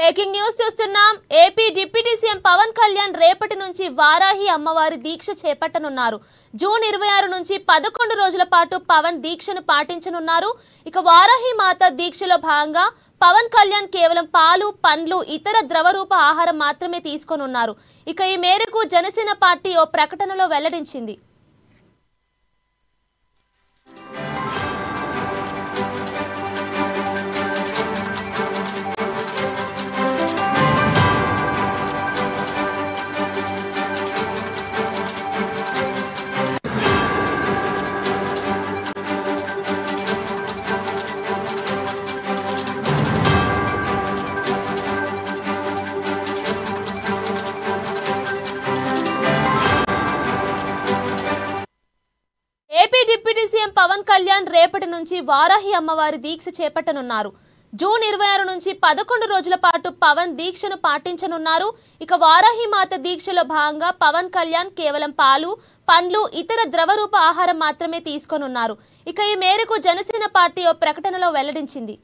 Breaking news చూస్తున్నాం. AP deputy CM Pawan Kalyan రేపటి నుంచి వారాహి అమ్మవారి దీక్ష చేపట్టనున్నారు. జూన్ 26 నుంచి 11 రోజుల పాటు పవన్ దీక్షను పాటించనున్నారు. ఇక వారాహి మాత దీక్షలో భాగంగా పవన్ కళ్యాణ్ కేవలం పాలు, పండ్లు, ఇతర ద్రవరూప ఆహారం మాత్రమే తీసుకోనున్నారు. ఇక ఈ మేరకు జనసేన పార్టీ ఓ ప్రకటనలో వెల్లడించింది. AP deputy CM Pawan Kalyan రేపటి నుంచి వారాహి అమ్మవారి దీక్ష చేపట్టనున్నారు. జూన్ 26 నుంచి 11 రోజుల పాటు పవన్ దీక్షను పాటించనున్నారు. ఇక వారాహి మాత దీక్షలో భాగంగా పవన్ కళ్యాణ్ కేవలం పాలు, పండ్లు, ఇతర ద్రవరూప ఆహారం మాత్రమే తీసుకోనున్నారు. ఇక ఈ మేరకు జనసేన పార్టీ ఓ ప్రకటనలో వెల్లడించింది.